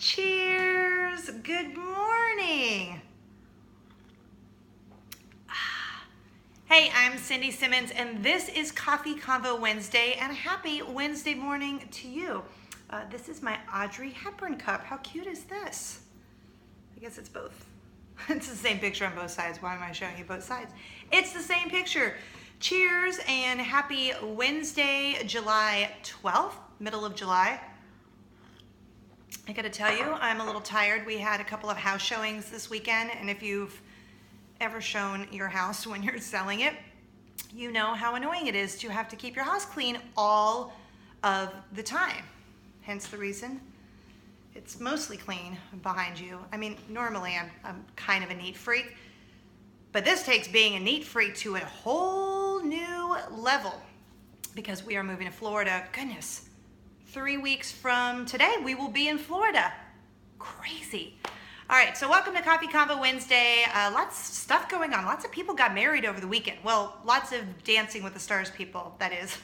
Cheers! Good morning! Hey, I'm Cindy Simmons, and this is Coffee Convo Wednesday, and happy Wednesday morning to you. This is my Audrey Hepburn cup. How cute is this? I guess it's both. It's the same picture on both sides. Why am I showing you both sides? It's the same picture. Cheers and happy Wednesday, July 12th, middle of July. I gotta tell you, I'm a little tired. We had a couple of house showings this weekend, and if you've ever shown your house when you're selling it, you know how annoying it is to have to keep your house clean all of the time. Hence the reason it's mostly clean behind you. I mean, normally I'm kind of a neat freak, but this takes being a neat freak to a whole new level because we are moving to Florida. Goodness, 3 weeks from today, we will be in Florida. Crazy. All right, so welcome to Coffee Convo Wednesday. Lots of stuff going on. Lots of people got married over the weekend. Well, lots of Dancing with the Stars people, that is.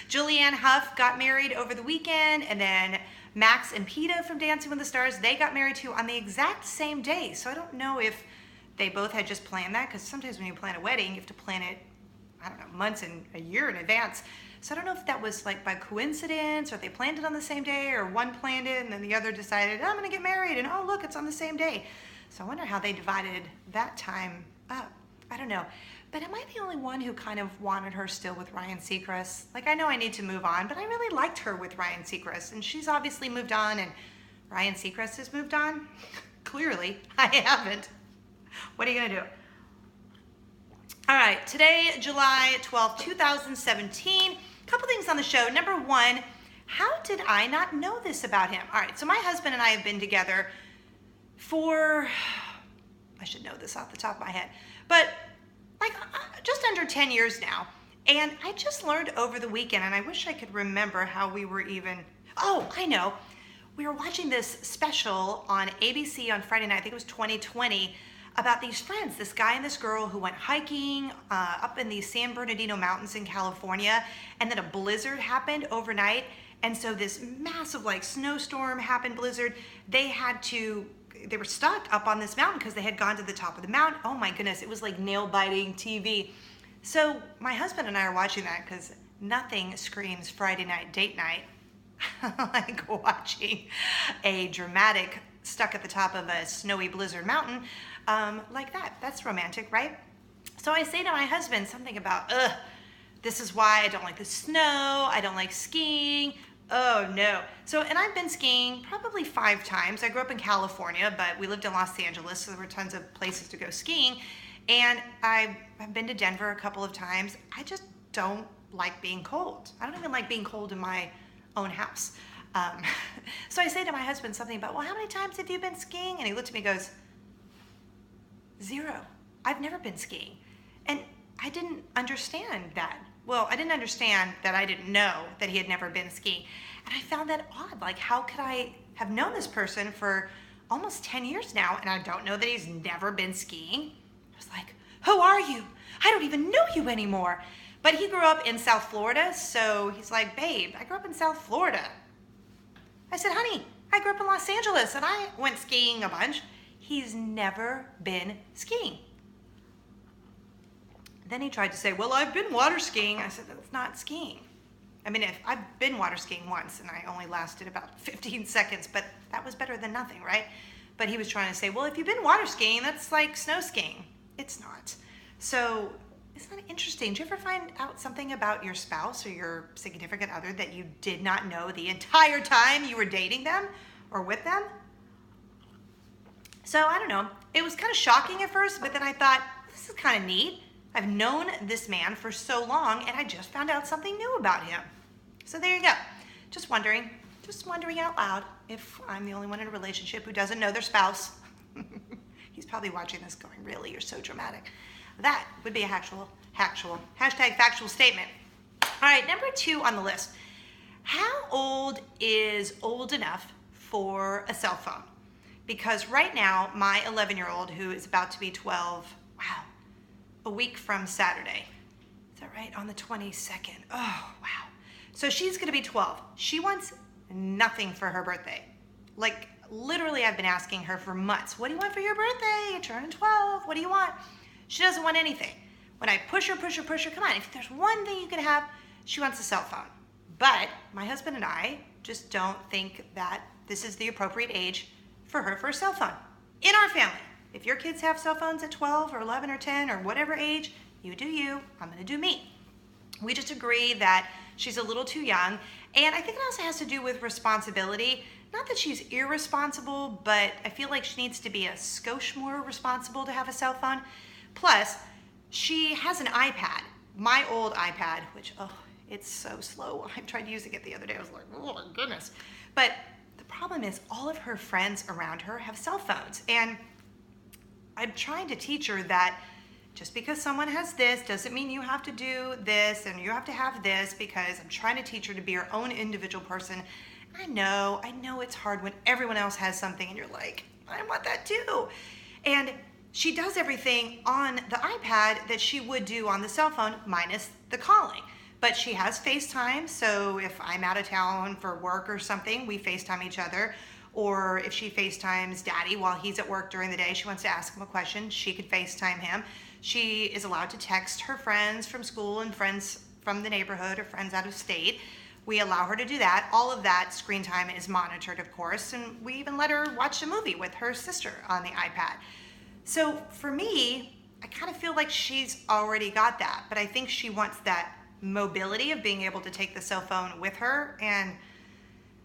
Julianne Hough got married over the weekend, and then Max and Peta from Dancing with the Stars, they got married too on the exact same day. So I don't know if they both had just planned that, because sometimes when you plan a wedding, you have to plan it, I don't know, months and a year in advance. So I don't know if that was like by coincidence or if they planned it on the same day or one planned it and then the other decided, oh, I'm gonna get married and oh, look, it's on the same day. So I wonder how they divided that time up. I don't know. But am I the only one who kind of wanted her still with Ryan Seacrest? Like, I know I need to move on, but I really liked her with Ryan Seacrest, and she's obviously moved on, and Ryan Seacrest has moved on? Clearly, I haven't. What are you gonna do? All right, today, July 12th, 2017. Couple things on the show. Number one, how did I not know this about him? All right, so my husband and I have been together for, I should know this off the top of my head, but like just under 10 years now. And I just learned over the weekend, and I wish I could remember how we were even, oh, I know. We were watching this special on ABC on Friday night, I think it was 2020, about these friends, this guy and this girl who went hiking up in the San Bernardino Mountains in California, and then a blizzard happened overnight, and so this massive like snowstorm happened, blizzard. They were stuck up on this mountain because they had gone to the top of the mountain. Oh my goodness, it was like nail-biting TV. So my husband and I are watching that because nothing screams Friday night date night like watching a dramatic stuck at the top of a snowy blizzard mountain like that. That's romantic, right? So I say to my husband something about, this is why I don't like the snow, I don't like skiing, oh no. So, and I've been skiing probably 5 times. I grew up in California, but we lived in Los Angeles, so there were tons of places to go skiing. And I've been to Denver a couple of times. I just don't like being cold. I don't even like being cold in my own house. So I say to my husband something about, well, how many times have you been skiing? And he looked at me and goes, 0. I've never been skiing. And I didn't understand that. Well, I didn't understand that I didn't know that he had never been skiing. And I found that odd. Like, how could I have known this person for almost 10 years now and I don't know that he's never been skiing? I was like, who are you? I don't even know you anymore. But he grew up in South Florida, so he's like, babe, I grew up in South Florida. I said, honey, I grew up in Los Angeles and I went skiing a bunch. He's never been skiing. Then he tried to say, well, I've been water skiing. I said, that's not skiing. I mean, if I've been water skiing once and I only lasted about 15 seconds, but that was better than nothing, right? But he was trying to say, well, if you've been water skiing, that's like snow skiing. It's not. So isn't that interesting? Did you ever find out something about your spouse or your significant other that you did not know the entire time you were dating them or with them? So I don't know. It was kind of shocking at first, but then I thought, this is kind of neat. I've known this man for so long, and I just found out something new about him. So there you go. Just wondering out loud if I'm the only one in a relationship who doesn't know their spouse. He's probably watching this going, really, you're so dramatic. That would be a hashtag factual statement. All right, number 2 on the list. How old is old enough for a cell phone? Because right now, my 11-year-old, who is about to be 12, wow, a week from Saturday. Is that right? On the 22nd. Oh, wow. So she's going to be 12. She wants nothing for her birthday. Like literally I've been asking her for months, what do you want for your birthday? You're turning 12. What do you want? She doesn't want anything. When I push her, come on, if there's one thing you can have, she wants a cell phone. But my husband and I just don't think that this is the appropriate age for her for a cell phone. In our family, if your kids have cell phones at 12 or 11 or 10 or whatever age, you do you, I'm gonna do me. We just agree that she's a little too young, and I think it also has to do with responsibility. Not that she's irresponsible, but I feel like she needs to be a skosh more responsible to have a cell phone. Plus, she has an iPad, my old iPad, which, oh, it's so slow. I tried using it the other day. I was like, oh my goodness. But the problem is all of her friends around her have cell phones. And I'm trying to teach her that just because someone has this doesn't mean you have to do this and you have to have this, because I'm trying to teach her to be her own individual person. I know it's hard when everyone else has something and you're like, I want that too. And she does everything on the iPad that she would do on the cell phone, minus the calling. But she has FaceTime, so if I'm out of town for work or something, we FaceTime each other. Or if she FaceTimes Daddy while he's at work during the day, she wants to ask him a question, she could FaceTime him. She is allowed to text her friends from school and friends from the neighborhood or friends out of state. We allow her to do that. All of that screen time is monitored, of course, and we even let her watch a movie with her sister on the iPad. So for me, I kind of feel like she's already got that, but I think she wants that mobility of being able to take the cell phone with her. And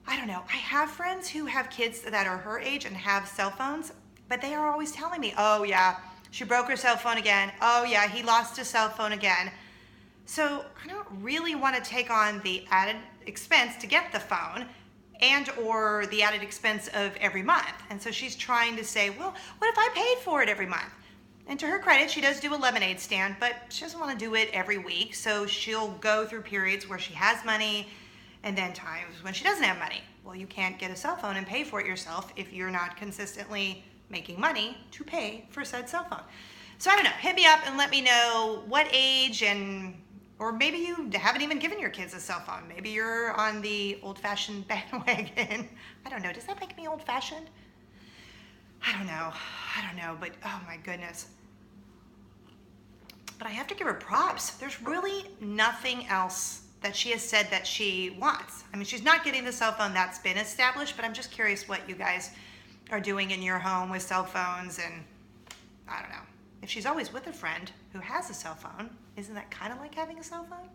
I don't know, I have friends who have kids that are her age and have cell phones, but they are always telling me, oh yeah, she broke her cell phone again. Oh yeah, he lost his cell phone again. So I don't really want to take on the added expense to get the phone and or the added expense of every month. And so she's trying to say, well, what if I paid for it every month? And to her credit, she does do a lemonade stand, but she doesn't want to do it every week. So she'll go through periods where she has money and then times when she doesn't have money. Well, you can't get a cell phone and pay for it yourself if you're not consistently making money to pay for said cell phone. So I don't know, hit me up and let me know what age, and or maybe you haven't even given your kids a cell phone. Maybe you're on the old-fashioned bandwagon. I don't know, does that make me old-fashioned? I don't know, but oh my goodness. But I have to give her props. There's really nothing else that she has said that she wants. I mean, she's not getting the cell phone, that's been established, but I'm just curious what you guys are doing in your home with cell phones. And I don't know, if she's always with a friend who has a cell phone, isn't that kind of like having a cell phone?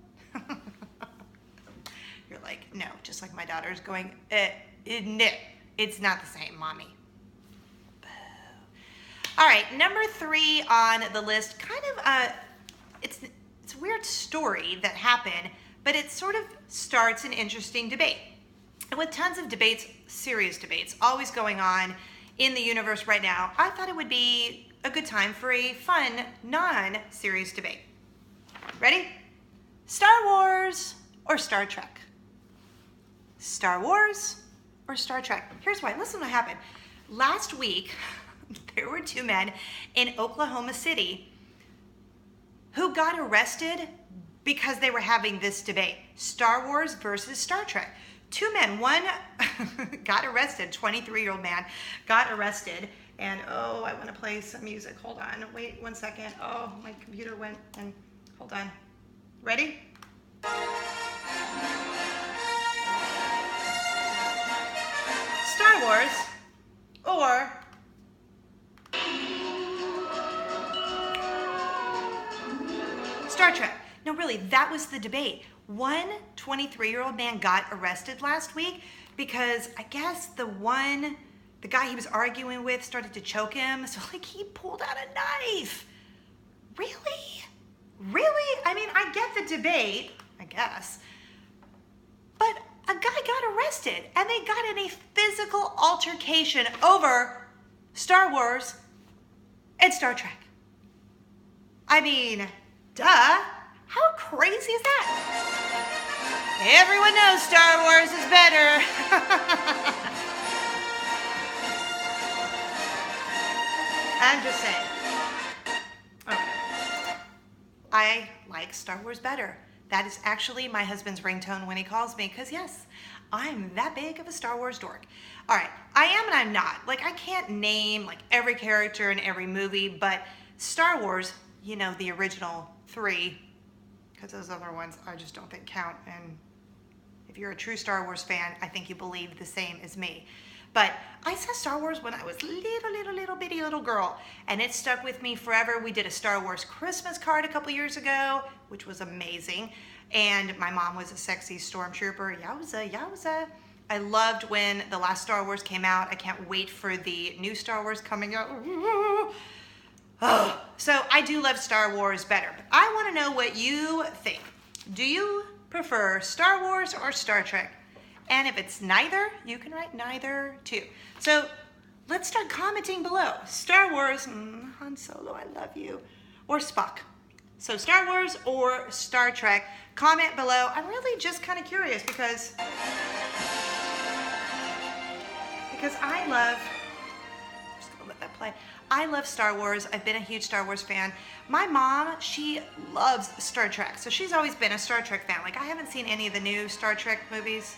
You're like, no, just like my daughter's going, no, it's not the same, mommy. Boo. All right, number 3 on the list, kind of it's a weird story that happened, but it sort of starts an interesting debate. And with tons of debates, serious debates, always going on in the universe right now, I thought it would be a good time for a fun, non-serious debate. Ready? Star Wars or Star Trek? Star Wars or Star Trek? Here's why. Listen what happened. Last week, there were 2 men in Oklahoma City who got arrested because they were having this debate, Star Wars versus Star Trek. 2 men, one got arrested, 23-year-old man got arrested, and oh, I want to play some music. Hold on, wait 1 second. Oh, my computer went, and hold on. Ready? Star Wars or Star Trek. No, really, that was the debate. One 23-year-old man got arrested last week because I guess the guy he was arguing with started to choke him. So like he pulled out a knife. Really? Really? I mean, I get the debate, I guess. But a guy got arrested and they got in a physical altercation over Star Wars and Star Trek. I mean, duh. How crazy is that? Everyone knows Star Wars is better. I'm just saying. Okay. I like Star Wars better. That is actually my husband's ringtone when he calls me, because yes, I'm that big of a Star Wars dork. All right, I am and I'm not. Like, I can't name like every character in every movie, but Star Wars, you know, the original 3, because those other ones I just don't think count. And if you're a true Star Wars fan, I think you believe the same as me. But I saw Star Wars when I was little bitty little girl, and it stuck with me forever. We did a Star Wars Christmas card a couple years ago, which was amazing. And my mom was a sexy stormtrooper. Yowza, yowza. I loved when the last Star Wars came out. I can't wait for the new Star Wars coming out. Oh, so I do love Star Wars better. But I want to know what you think. Do you prefer Star Wars or Star Trek? And if it's neither, you can write neither too. So let's start commenting below. Star Wars, Han Solo, I love you. Or Spock. So Star Wars or Star Trek, comment below. I'm really just kind of curious because I love, just gonna let that play. I love Star Wars. I've been a huge Star Wars fan. My mom, she loves Star Trek. So she's always been a Star Trek fan. Like, I haven't seen any of the new Star Trek movies.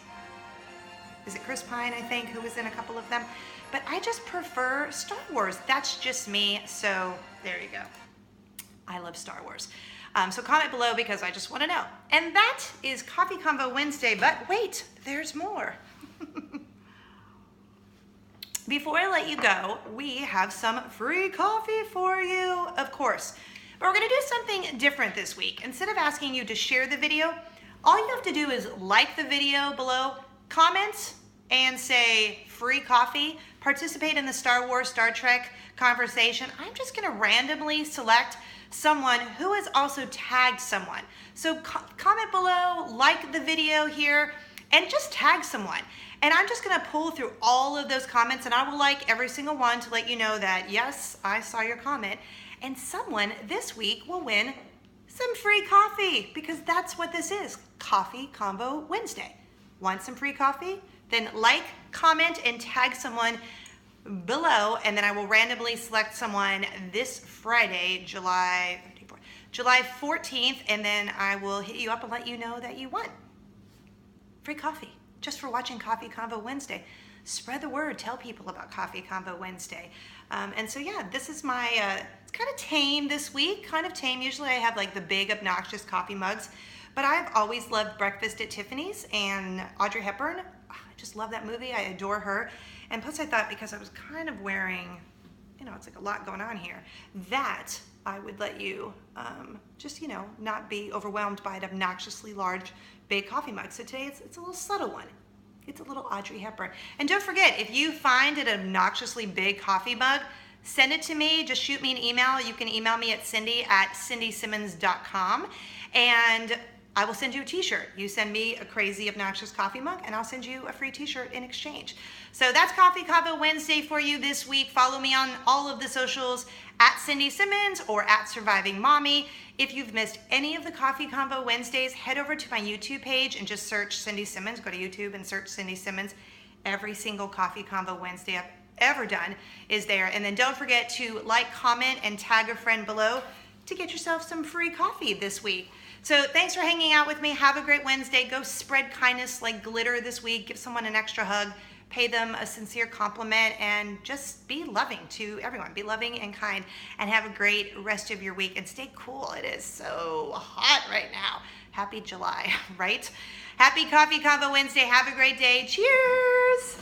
Is it Chris Pine, I think, who was in a couple of them? But I just prefer Star Wars. That's just me. So there you go. I love Star Wars. So comment below because I just want to know. And that is Coffee Convo Wednesday. But wait, there's more. Before I let you go, we have some free coffee for you, of course. But we're going to do something different this week. Instead of asking you to share the video, all you have to do is like the video below, comment, and say free coffee. Participate in the Star Wars, Star Trek conversation. I'm just going to randomly select someone who has also tagged someone. So comment below, like the video here, and just tag someone. And I'm just gonna pull through all of those comments and I will like every single one to let you know that, yes, I saw your comment. And someone this week will win some free coffee because that's what this is, Coffee Convo Wednesday. Want some free coffee? Then like, comment, and tag someone below, and then I will randomly select someone this Friday, July 14th, and then I will hit you up and let you know that you won. Free coffee, just for watching Coffee Convo Wednesday. Spread the word, tell people about Coffee Convo Wednesday. And so yeah, this is my, it's kind of tame this week, kind of tame. Usually I have like the big obnoxious coffee mugs, but I've always loved Breakfast at Tiffany's and Audrey Hepburn. I just love that movie, I adore her. And plus I thought because I was kind of wearing, you know, it's like a lot going on here, that I would let you just, you know, not be overwhelmed by an obnoxiously large, big coffee mug. So today it's a little subtle one. It's a little Audrey Hepburn. And don't forget, if you find an obnoxiously big coffee mug, send it to me. Just shoot me an email. You can email me at cindy@cindysimmons.com and I will send you a t-shirt. You send me a crazy obnoxious coffee mug and I'll send you a free t-shirt in exchange. So that's Coffee Convo Wednesday for you this week. Follow me on all of the socials at Cindy Simmons or at Surviving Mommy. If you've missed any of the Coffee Convo Wednesdays, head over to my YouTube page and just search Cindy Simmons. Go to YouTube and search Cindy Simmons. Every single Coffee Convo Wednesday I've ever done is there. And then don't forget to like, comment, and tag a friend below to get yourself some free coffee this week. So thanks for hanging out with me. Have a great Wednesday. Go spread kindness like glitter this week. Give someone an extra hug. Pay them a sincere compliment and just be loving to everyone. Be loving and kind and have a great rest of your week and stay cool. It is so hot right now. Happy July, right? Happy Coffee Convo Wednesday. Have a great day. Cheers.